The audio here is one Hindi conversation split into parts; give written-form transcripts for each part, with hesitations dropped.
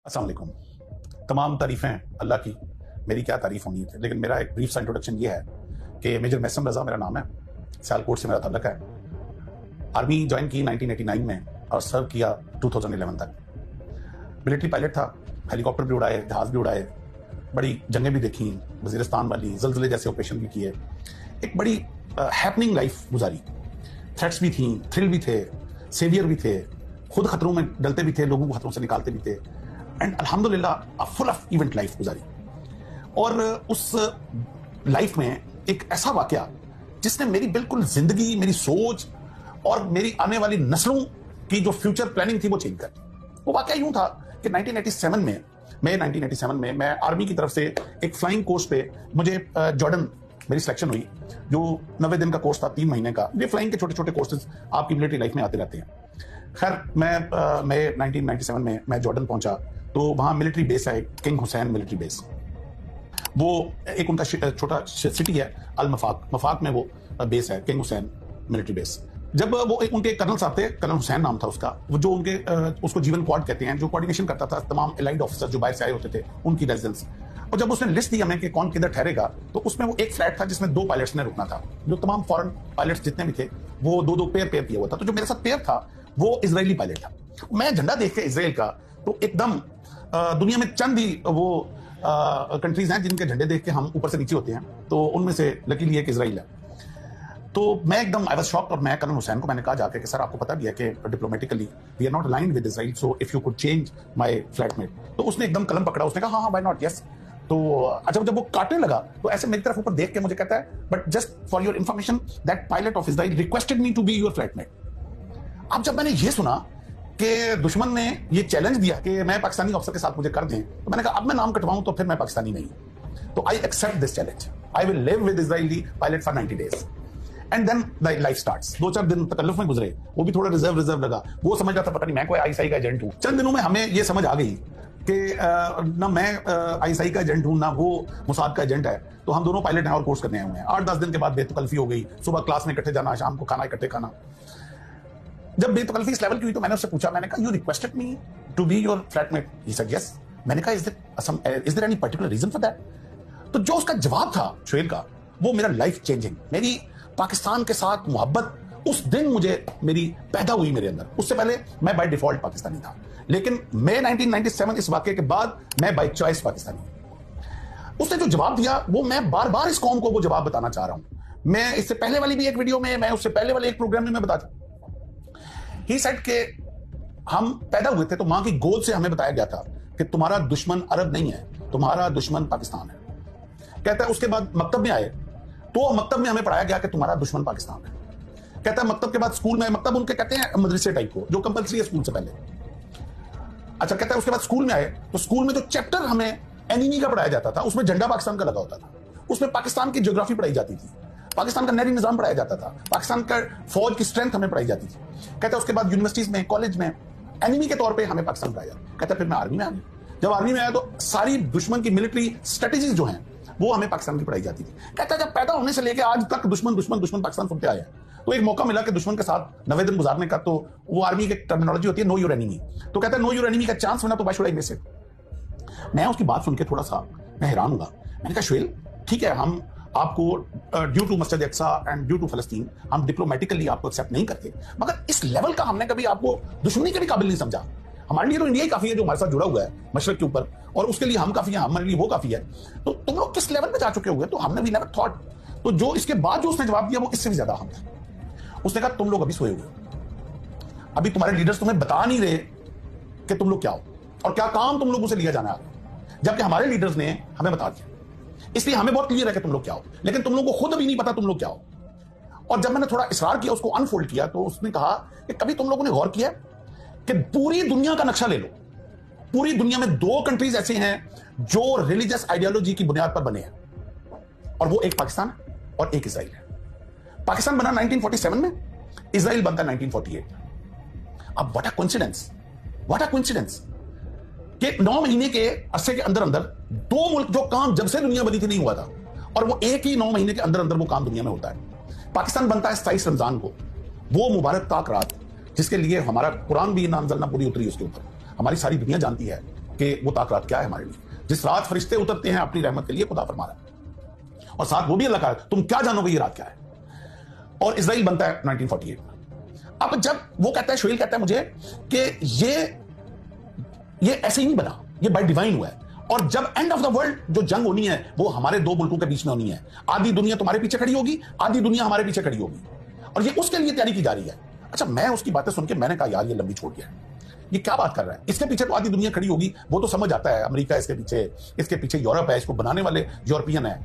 अस्सलाम वालेकुम। तमाम तारीफ़ें अल्लाह की, मेरी क्या तारीफ़ होनी थी, लेकिन मेरा एक ब्रीफ सा इंट्रोडक्शन ये है कि मेजर मैसम रज़ा मेरा नाम है, सियालकोट से मेरा ताल्लुक है। आर्मी ज्वाइन की 1989 में और सर्व किया 2011 तक। मिलिट्री पायलट था, हेलीकॉप्टर भी उड़ाए, जहाज़ भी उड़ाए, बड़ी जंगें भी देखी, वज़ीरिस्तान वाली, ज़लज़ले जैसे ऑपरेशन भी किए। एक बड़ी हैपनिंग लाइफ गुजारी। थ्रेट्स भी थी, थ्रिल भी थे, सेवियर भी थे, खुद खतरों में डलते भी थे, लोगों को खतरों से निकालते भी थे, एंड अल्हम्दुलिल्लाह फुल ऑफ इवेंट लाइफ गुजारी। और उस लाइफ में एक ऐसा वाकया जिसने मेरी बिल्कुल जिंदगी, मेरी सोच और मेरी आने वाली नस्लों की जो फ्यूचर प्लानिंग थी वो चेंज कर दी। वो वाकया यूं था कि 1987 में मैं आर्मी की तरफ से एक फ्लाइंग कोर्स पे मुझे जॉर्डन मेरी सिलेक्शन हुई, जो 90 दिन का कोर्स था, 3 महीने का। ये फ्लाइंग के छोटे छोटे कोर्सेज आपकी मिलिट्री लाइफ में आते रहते हैं। खैर मैं 1997 में मैं जॉर्डन पहुंचा, तो वहां मिलिट्री बेस है, किंग हुसैन मिलिट्री बेस। वो एक उनका छोटा सिटी है, अल मफाक में वो बेस है, किंग हुसैन मिलिट्री बेस। जब वो उनके कर्नल साहब थे, कर्नल हुसैन नाम था उसका, वो जो उनके उसको जीवन क्वाड कहते हैं, जो कोऑर्डिनेशन करता था तमाम एलाइड ऑफिसर जो बाहर से आए होते थे उनकी रेजिडेंस। और जब उसने लिस्ट दी हमें कि कौन किधर ठहरेगा, तो उसमें वो एक फ्लैट था जिसमें 2 पायलट्स ने रुकना था। जो तमाम फॉरेन पायलट्स जितने भी थे वो 2-2 पेयर किया हुआ था। तो जो मेरे साथ पेयर था वो इजरायली पायलट था। मैं झंडा देख के इजराइल का, तो एकदम दुनिया में चंद ही वो कंट्रीज हैं जिनके झंडे देख के हम ऊपर से नीचे होते हैं, तो उनमें से लकीली एक इजराइल है। तो मैं एकदम आई वाज शॉक्ड, और मैं कर्नल हुसैन को मैंने कहा जाके कि सर आपको पता भी है कि diplomatically we are not aligned with Israel, so if you could change my flatmate. तो उसने एकदम कलम पकड़ा, उसने कहा हाँ व्हाई नॉट, यस। तो अच्छा, जब वो काटने लगा तो ऐसे मेरी तरफ ऊपर देख के मुझे कहता है, but just for your information that pilot of Israel requested me to be your flatmate. अब जब मैंने ये सुना कि दुश्मन ने ये चैलेंज दिया कि मैं पाकिस्तानी ऑफिसर के साथ मुझे कर दें, तो मैंने कहा अब मैं नाम कटवाऊं तो फिर मैं पाकिस्तानी नहीं हूं। तो I accept this challenge, I will live with Israeli pilot for 90 days and then the life starts. 2-4 दिन तकल्लुफ में गुजरे, वो भी थोड़ा रिजर्व लगा। वो समझ रहा था पता नहीं मैं कोई आईएसआई का एजेंट हूं। चंद दिनों में हमें ये समझ आ गई कि ना मैं आईएसआई का एजेंट हूं, ना वो मुसाद का एजेंट है। तो हम दोनों पायलट हैं और कोर्स करने आए हुए हैं। 8-10 दिन के बाद बेतकल्फी हो गई, सुबह क्लास में इकट्ठे जाना, शाम को खाना इकट्ठे खाना। जब बेतकल्फी इस लेवल की हुई तो मैंने उससे पूछा, मैंने कहा you requested me to be your flatmate, he said yes. मैंने कहा is there any particular reason for that? तो जो उसका जवाब था शुएब का, वो मेरा लाइफ चेंजिंग, मेरी पाकिस्तान के साथ मोहब्बत उस दिन मुझे मेरी पैदा हुई मेरे अंदर। उससे पहले मैं बाय डिफॉल्ट पाकिस्तानी था, लेकिन मैं 1997 इस वाकये के बाद मैं बाय चॉइस पाकिस्तानी। उसने जो जवाब दिया वो मैं बार बार इस कौम को वो जवाब बताना चाह रहा हूं। मैं इससे पहले वाली भी एक वीडियो में, मैं उससे पहले वाले एक प्रोग्राम में मैं बताता। ही सेड के हम पैदा हुए थे तो मां की गोद से हमें बताया गया था कि तुम्हारा दुश्मन अरब नहीं है, तुम्हारा दुश्मन पाकिस्तान है। कहता है उसके बाद मकतब में आए तो मकतब में हमें पढ़ाया गया कि तुम्हारा दुश्मन पाकिस्तान है। कहता है मकतब के बाद स्कूल में, मकतब उनके कहते हैं मदरसे टाइप को, जो कंपलसरी है स्कूल से पहले। अच्छा, कहता है उसके बाद स्कूल में आए तो स्कूल में जो चैप्टर हमें एनिमी का पढ़ाया जाता था उसमें झंडा पाकिस्तान का लगा होता था। उसमें पाकिस्तान की ज्योग्राफी पढ़ाई जाती थी, पाकिस्तान का नहरी निजाम पढ़ाया जाता था, पाकिस्तान का फौज की स्ट्रेंथ हमें पढ़ाई जाती थी। कहता है उसके बाद यूनिवर्सिटीज में, कॉलेज में एनिमी के तौर पे हमें पाकिस्तान पढ़ाया जाता। कहता है फिर मैं आर्मी में आ गया। जब आर्मी में आया तो सारी दुश्मन की मिलिट्री स्ट्रेटेजीज जो हैं वो हमें पाकिस्तान की पढ़ाई जाती थी। कहता है जब पैदा होने से लेकर आज तक दुश्मन दुश्मन दुश्मन पाकिस्तान सुनते आए, तो एक मौका मिला कि दुश्मन के साथ 90 दिन गुजारने का, तो वो आर्मी की टर्मिनोलॉजी होती है नो योर एनिमी। तो कहता है नो योर एनिमी का चांस मिला तो why should I miss it. मैं उसकी बात सुन के थोड़ा सा मैं हैरान हुआ। मैंने कहा शुएब ठीक है, हम आपको ड्यू टू मस्जिद अक्सा एंड ड्यू टू फलस्तीन हम डिप्लोमेटिकली आपको एक्सेप्ट नहीं करते, मगर इस लेवल का हमने कभी आपको दुश्मनी के भी काबिल नहीं समझा। हमारे लिए तो इंडिया ही काफी है जो हमारे साथ जुड़ा हुआ है मशरक के ऊपर, और उसके लिए हम काफी हैं, हमारे लिए वो काफी है। तो तुम लोग किस लेवल पे जा चुके हुए? तो हमने भी नेवर थॉट। तो जो इसके बाद जो उसने जवाब दिया वो इससे भी ज्यादा अहम था। उसने कहा तुम लोग अभी सोए हुए हो, अभी तुम्हारे लीडर्स तुम्हें बता नहीं रहे कि तुम लोग क्या हो और क्या काम तुम लोगों से लिया जाना है, जबकि हमारे लीडर्स ने हमें बता दिया। इसलिए हमें बहुत क्लियर है कि तुम लोग क्या हो, लेकिन तुम लोगों को खुद अभी नहीं पता तुम लोग क्या हो। और जब मैंने थोड़ा इसरार किया, उसको अनफोल्ड किया, तो उसने कहा कि कभी तुम लोगों ने गौर किया कि पूरी दुनिया का नक्शा ले लो, पूरी दुनिया में 2 कंट्रीज ऐसे हैं जो रिलीजियस आइडियोलॉजी की बुनियाद पर बने हैं, और वो एक पाकिस्तान और एक इजराइल है। पाकिस्तान बना 1947 में, इजराइल बनता 1948। अब what a coincidence, what a coincidence कि 9 महीने के अरसे के अंदर अंदर 2 मुल्क, जो काम जब से दुनिया बनी थी नहीं हुआ था, और वो एक ही 9 महीने के अंदर अंदर वो काम दुनिया में होता है। पाकिस्तान बनता है 27 रमजान को, वो मुबारक ताक रात जिसके लिए हमारा कुरान भी ना अंज़लना पूरी उतरी उसके ऊपर, हमारी सारी दुनिया जानती है कि वो ताक़त क्या है हमारे लिए। जिस रात फरिश्ते उतरते हैं अपनी रहमत के लिए, खुदा फरमा रहा है, और साथ वो भी अल्लाह का, तुम क्या जानोगे ये रात क्या है। और इजराइल बनता है 1948 में। अब जब वो कहता है, शोएल कहता है मुझे कि ये ऐसे ही नहीं बना, ये बाय डिवाइन हुआ है, और जब एंड ऑफ द वर्ल्ड जो जंग होनी है वो हमारे दो मुल्कों के बीच में होनी है। आधी दुनिया तुम्हारे पीछे खड़ी होगी, आधी दुनिया हमारे पीछे खड़ी होगी, और ये उसके लिए तैयारी की जा रही है। अच्छा, मैं उसकी बातें सुन के मैंने कहा यार ये लंबी छोड़ गया, ये क्या बात कर रहा है। इसके पीछे तो आधी दुनिया खड़ी होगी, वो तो समझ आता है, अमेरिका इसके पीछे यूरोप है, इसको बनाने वाले यूरोपियन है,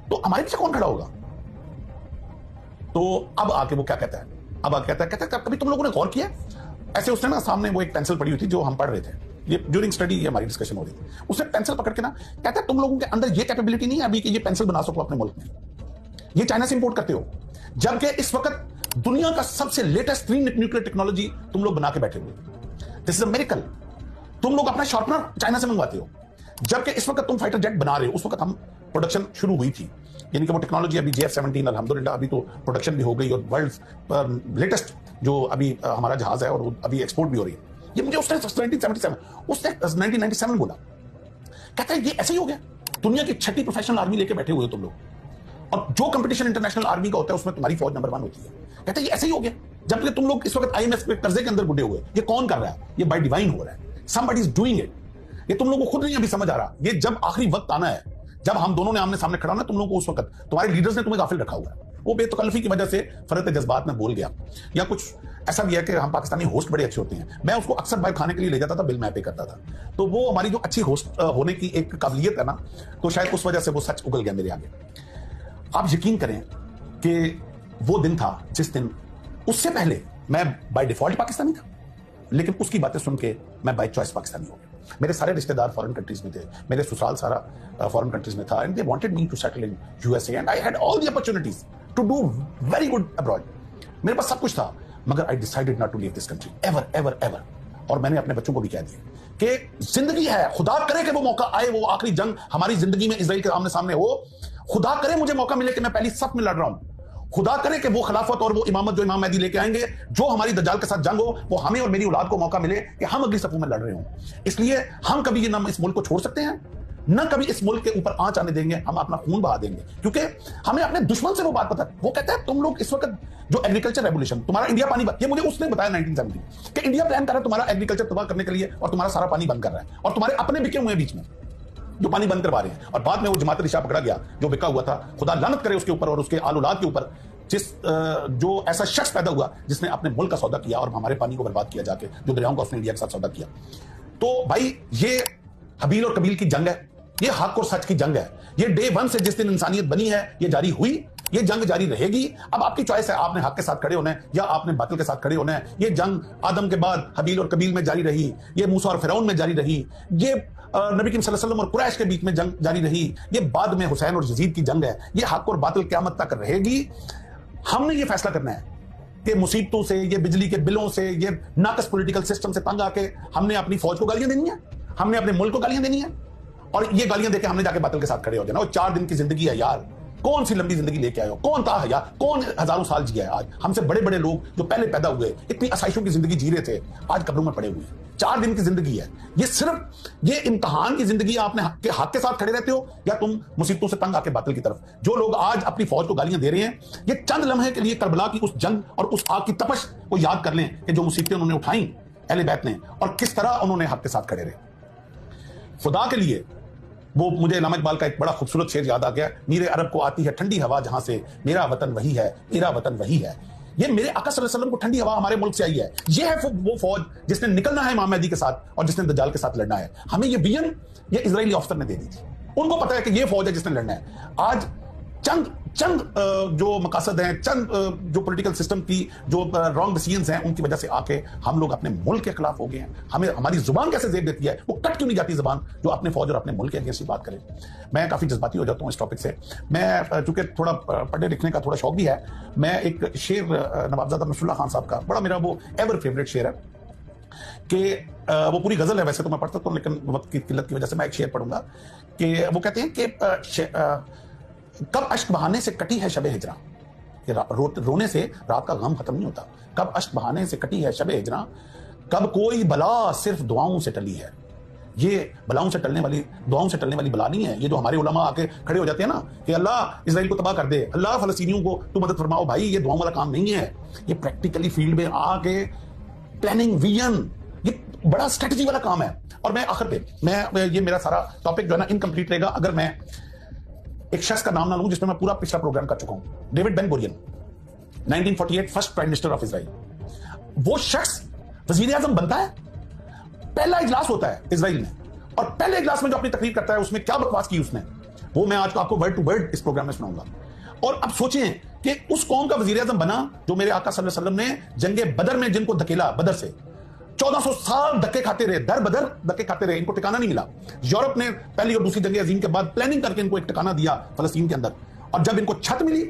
तो हमारे पीछे कौन खड़ा होगा। तो अब आके वो क्या कहता है, अब आके कहता है कभी तुम लोगों ने गौर किया, ऐसे उसने ना सामने वो एक पेंसिल पड़ी हुई थी जो हम पढ़ रहे थे, ये ड्यूरिंग स्टडी ये हमारी डिस्कशन हो रही थी, उसने पेंसिल पकड़ के ना कहता है तुम लोगों के अंदर ये कैपेबिलिटी नहीं है अभी कि ये पेंसिल बना सको अपने मुल्क में, ये चाइना से इंपोर्ट करते हो, जबकि इस वक्त दुनिया का सबसे लेटेस्ट न्यूक्लियर टेक्नोलॉजी तुम लोग बना के बैठे हुए। This is a miracle. तुम लोग अपना शार्पनर चाइना से मंगवाते हो, जबकि इस वक्त तुम फाइटर जेट बना रहे हो। उस वक्त हम प्रोडक्शन शुरू हुई थी, यानी कि वो टेक्नोलॉजी अभी JF-17 अल्हम्दुलिल्लाह अभी तो प्रोडक्शन भी हो गई, और वर्ल्ड लेटेस्ट जो अभी हमारा जहाज है और अभी एक्सपोर्ट भी हो रही है। ये मुझे उसने 1997 बोला, कहता है ये ऐसे ही हो गया, दुनिया की 6ठी प्रोफेशनल आर्मी लेके बैठे हुए हो तुम लोग, और जो कंपटीशन इंटरनेशनल आर्मी का होता है उसमें तुम्हारी फौज नंबर 1 होती है। कहता है ये ऐसे ही हो गया, जबकि तुम लोग इस वक्त IMF के कर्जे के अंदर बुढ़े हुए। ये कौन कर रहा है, ये बाय डिवाइन हो रहा है, समबडी इज डूइंग इट। ये तुम लोगों को खुद नहीं अभी समझ आ रहा, ये जब आखिरी वक्त आना है, जब हम दोनों ने आमने सामने खड़ा होना, तुम लोगों को उस वक्त तुम्हारे लीडर्स ने तुम्हें गाफिल रखा हुआ है। वो बेतकल्लफी की वजह से फरत जज्बात में बोल गया, या कुछ ऐसा भी है कि हम पाकिस्तानी होस्ट बड़े अच्छे होते हैं, मैं उसको अक्सर बाहर खाने के लिए ले जाता था, बिल मैं पे करता था, तो वो हमारी जो अच्छी होस्ट होने की एक काबिलियत है ना, तो शायद उस वजह से वो सच उगल गया मेरे आगे। आप यकीन करें कि वो दिन था जिस दिन, उससे पहले मैं बाय डिफॉल्ट पाकिस्तानी था, लेकिन उसकी बातें सुन के मैं बाय चॉइस पाकिस्तानी हो गया। मेरे सारे रिश्तेदार फॉरेन कंट्रीज में थे, मेरे ससुराल सारा फॉरेन कंट्रीज में था, and they wanted me to settle in USA, and I had all the opportunities to do very good abroad. मेरे पास सब कुछ था, मगर I decided not to leave this country ever ever ever. और मैंने अपने बच्चों को भी कह दिया कि जिंदगी है, खुदा करे कि वो मौका आए, वो आखिरी जंग हमारी जिंदगी में इजराइल के आमने सामने हो, खुदा करे मुझे मौका मिले कि मैं पहली सफ में लड़ रहा हूं, खुदा करे कि वो खिलाफत और वो इमामत जो इमाम मेहदी लेके आएंगे, जो हमारी दज्जाल के साथ जंग हो, वो हमें और मेरी औलाद को मौका मिले कि हम अगली सफों में लड़ रहे हों। इसलिए हम कभी ये ना इस मुल्क को छोड़ सकते हैं, ना कभी इस मुल्क के ऊपर आंच आने देंगे, हम अपना खून बहा देंगे, क्योंकि हमें अपने दुश्मन से वो बात पता है। वो कहता है तुम लोग इस वक्त जो एग्रीकल्चर रेवोल्यूशन, तुम्हारा इंडिया पानी, ये मुझे उसने बताया 1970 कि इंडिया प्लान कर रहा है तुम्हारा एग्रीकल्चर तबाह करने के लिए, और तुम्हारा सारा पानी बंद कर रहा है, और तुम्हारे अपने बिके हुए बीच में जो पानी बंद करवा रहे हैं। और बाद में वो जमात रिशा पकड़ा गया जो बिका हुआ था, खुदा लानत करे उसके ऊपर और उसके आल औलाद के ऊपर, जो ऐसा शख्स पैदा हुआ जिसने अपने मुल्क का सौदा किया और हमारे पानी को बर्बाद किया जाके, जो दरियाओं का उसने इंडिया के साथ सौदा किया। तो भाई ये हबील और कबील की जंग है, ये हक और सच की जंग है। ये डे 1 से जिस दिन इंसानियत बनी है ये जारी हुई, ये जंग जारी रहेगी। अब आपकी चॉइस है, आपने हक के साथ खड़े होना है या आपने बातिल के साथ खड़े होना है। ये जंग आदम के बाद हबील और कबील में जारी रही, ये मूसा और फिरौन में जारी रही, ये नबी करीम सल्लल्लाहु अलैहि वसल्लम और कुरैश के बीच में जंग जारी रही, ये बाद में हुसैन और यजीद की जंग है। ये हक और बातिल क़यामत तक रहेगी। हमने ये फैसला करना है कि मुसीबतों से, ये बिजली के बिलों से, ये नाकस पॉलिटिकल सिस्टम से तंग आके हमने अपनी फौज को गालियां देनी है, हमने अपने मुल्क को गालियां देनी है, और ये गालियां देके हमने जाके बातिल के साथ खड़े हो जाना। और 4 दिन की जिंदगी है यार, कौन सी लंबी जिंदगी लेके आए हो, कौन था यार, कौन हजारों साल जिया है। आज हमसे बड़े बड़े लोग जो पहले पैदा हुए इतनी आसाइशों की जिंदगी जी रहे थे, आज कब्रों में पड़े हुए हैं। 4 दिन की जिंदगी है ये, सिर्फ ये इम्तिहान की जिंदगी। आपने हक के साथ खड़े रहते हो या तुम मुसीबतों से तंग आके बातिल की तरफ। जो लोग आज अपनी फौज को गालियां दे रहे हैं, ये चंद लम्हे के लिए करबला की उस जंग और उस आग की तपश को याद कर लें कि जो मुसीबतें उन्होंने उठाई अहले बैत ने, और किस तरह उन्होंने हक के साथ खड़े रहे। खुदा के लिए वो मुझे इलामा इकबाल का एक बड़ा खूबसूरत शेर याद आ गया, मीरे अरब को आती है ठंडी हवा जहां से, मेरा वतन वही है, मेरा वतन वही है। ये मेरे आका सल्लल्लाहु अलैहि वसल्लम को ठंडी हवा हमारे मुल्क से आई है। ये है वो फौज जिसने निकलना है इमाम मेहदी के साथ और जिसने दज्जाल के साथ लड़ना है। हमें ये विजन ये इजरायली ऑफिसर ने दे दी थी, उनको पता है कि ये फौज है जिसने लड़ना है। आज चंद जो मकासद हैं, चंद जो पॉलिटिकल सिस्टम की जो रॉन्ग डिसीजंस हैं, उनकी वजह से आके हम लोग अपने मुल्क के खिलाफ हो गए हैं। हमें हमारी जुबान कैसे जेब देती है, वो कट क्यों नहीं जाती जुबान जो अपने फौज और अपने मुल्क के अगेंस्ट बात करे। मैं काफी जज्बाती हो जाता हूँ इस टॉपिक से। मैं चूंकि थोड़ा पढ़ने लिखने का थोड़ा शौक भी है, मैं एक शेर नवाबजादा नसरुल्लाह खान साहब का बड़ा मेरा वो एवर फेवरेट शेर है कि वो पूरी गजल है वैसे तो मैं पढ़ता हूँ, लेकिन वक्त की किल्लत की वजह से मैं एक शेर पढ़ूंगा कि वो कहते हैं कि कब अश्क बहाने से कटी है शबे हिजरा, रोने से रात का गम खत्म नहीं होता। कब अश्क बहाने से कटी है शबे हिजरा, कब कोई बला सिर्फ दुआओं से टली है। ये बलाओं से टलने वाली, दुआओं से टलने वाली बला नहीं है। ये जो हमारे उलमा आके खड़े हो जाते हैं ना कि अल्लाह इजराइल को तबाह कर दे, अल्लाह फलस्तीनियों को तू मदद फरमाओ, भाई ये दुआओं वाला काम नहीं है। ये प्रैक्टिकली फील्ड में आके प्लानिंग, विजन, ये बड़ा स्ट्रेटजी वाला काम है। और मैं आखिर पे ये मेरा सारा टॉपिक जो है ना इनकम्प्लीट रहेगा अगर मैं एक शख्स का नाम ना लूं जिसमें मैं पूरा पिछला प्रोग्राम कर चुका हूं। David Ben Gurion, 1948 first prime minister of Israel. वो शख्स वजीर आजम बनता है, पहला इजलास होता है इजराइल में, और पहले इजलास में जो अपनी तकरीर करता है उसमें क्या बकवास की उसने, वो मैं आज आपको वर्ड टू वर्ड इस प्रोग्राम में सुनाऊंगा। और अब सोचें कि उस कौम का वजीर आजम बना जो मेरे आका सल्लल्लाहु अलैहि वसल्लम ने जंगे बदर में जिनको धकेला, बदर से 1400 साल धक्के खाते रहे, दर बदर धक्के खाते रहे, इनको ठिकाना नहीं मिला। यूरोप ने पहली और दूसरी जंग अजीम के बाद प्लानिंग करके इनको एक ठिकाना दिया फलस्तीन के अंदर, और जब इनको छत मिली,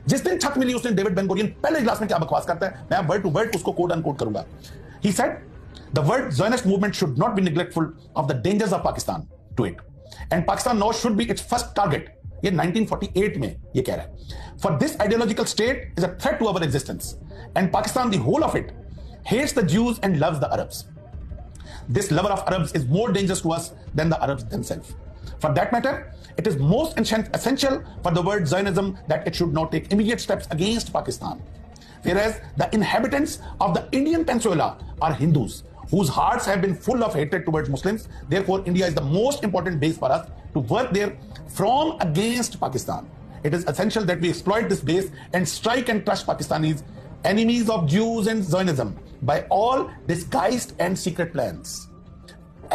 जिस दिन छत मिली उस दिन डेविड बेन गुरियन पहले इजलास में क्या बकवास करता है, मैं वर्ड टू वर्ड उसको कोट अनकोट करूंगा। He said the world Zionist movement should not be neglectful of the dangers of Pakistan to it, and Pakistan now should be its first target. ये 1948 में ये कह रहा है। For this ideological state is a threat to our existence, and Pakistan the whole of it hates the Jews and loves the Arabs. This lover of Arabs is more dangerous to us than the Arabs themselves. For that matter, it is most essential for the word Zionism that it should not take immediate steps against Pakistan. Whereas the inhabitants of the Indian Peninsula are Hindus, whose hearts have been full of hatred towards Muslims. Therefore, India is the most important base for us to work there from against Pakistan. It is essential that we exploit this base and strike and crush Pakistanis, enemies of Jews and Zionism, by all disguised and secret plans.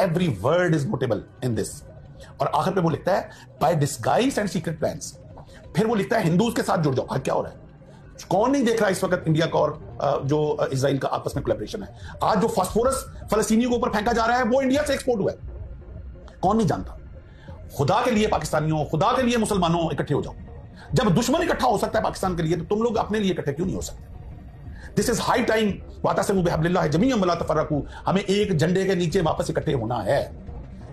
Every word is notable in this. और आखिर पे वो लिखता है by disguised and secret plans. फिर वो लिखता है हिंदूज के साथ जुड़ जाओ। आज क्या हो रहा है? कौन नहीं देख रहा इस वक्त इंडिया का और जो इजराइल का आपस में कोलैबोरेशन है? आज जो फास्फोरस फलस्तीनियों के ऊपर फेंका जा रहा है वो इंडिया से एक्सपोर्ट हुआ है। कौन नहीं जानता? खुदा के लिए पाकिस्तानियों, खुदा के लिए मुसलमानों इकट्ठे हो जाओ। जब दुश्मन इकट्ठा हो सकता है पाकिस्तान के लिए, तो तुम लोग अपने लिए इकट्ठे क्यों नहीं हो सकते? This is high time. वातसिमू बिहब्लिल्लाहि जमीअन वला तफर्रकू। हमें एक झंडे के नीचे वापस इकट्ठे होना है।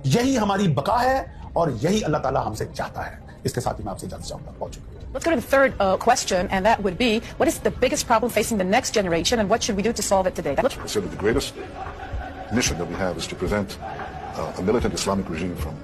यही हमारी बका है और यही अल्लाह ताला हमसे चाहता है। इसके साथ ही मैं आपसे इजाजत चाहूंगा। बहुत शुक्रिया। Let's go to the third question, and that would be, what is the biggest problem facing the next generation, and what should we do to solve it today? I said that the greatest mission that we have is to prevent a militant Islamic regime from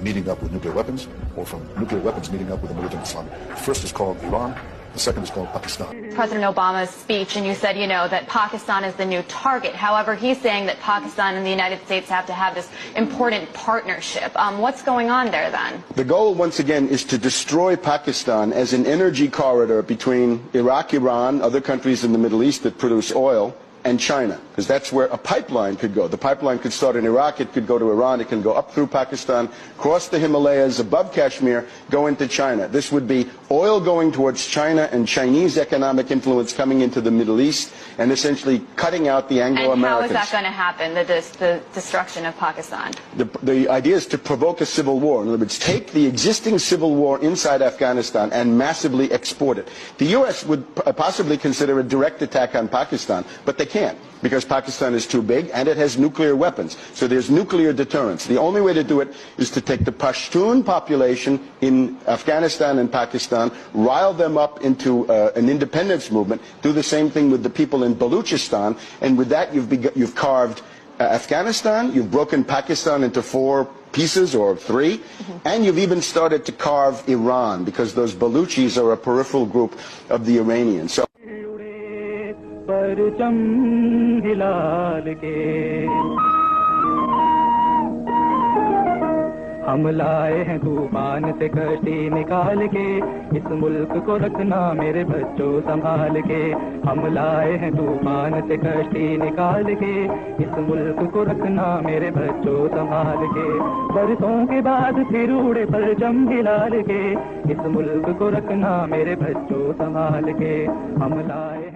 meeting up with nuclear weapons, or from nuclear weapons meeting up with a militant Islamic. The first is called Iran. The second is called Pakistan. President Obama's speech, and you said, that Pakistan is the new target. However, he's saying that Pakistan and the United States have to have this important partnership. What's going on there then? The goal, once again, is to destroy Pakistan as an energy corridor between Iraq, Iran, other countries in the Middle East that produce oil, and China, because that's where a pipeline could go. The pipeline could start in Iraq, it could go to Iran, it can go up through Pakistan, cross the Himalayas, above Kashmir, go into China. This would be oil going towards China and Chinese economic influence coming into the Middle East and essentially cutting out the Anglo-Americans. And how is that going to happen, the destruction of Pakistan? The idea is to provoke a civil war. In other words, take the existing civil war inside Afghanistan and massively export it. The U.S. would possibly consider a direct attack on Pakistan, but they can't, because Pakistan is too big and it has nuclear weapons. So there's nuclear deterrence. The only way to do it is to take the Pashtun population in Afghanistan and Pakistan, rile them up into an independence movement, do the same thing with the people in Baluchistan, and with that you've carved Afghanistan, you've broken Pakistan into 4 pieces or 3, and you've even started to carve Iran, because those Baluchis are a peripheral group of the Iranians. So परचम हिलाल के हम लाए हैं तूफान से कश्ती निकाल के, इस मुल्क को रखना मेरे बच्चों संभाल के। हम लाए हैं तूफान से कश्ती निकाल के, इस मुल्क को रखना मेरे बच्चों संभाल के। बरसों के बाद फिर उड़े परचम हिलाल के, इस मुल्क को रखना मेरे बच्चों संभाल के। हम लाए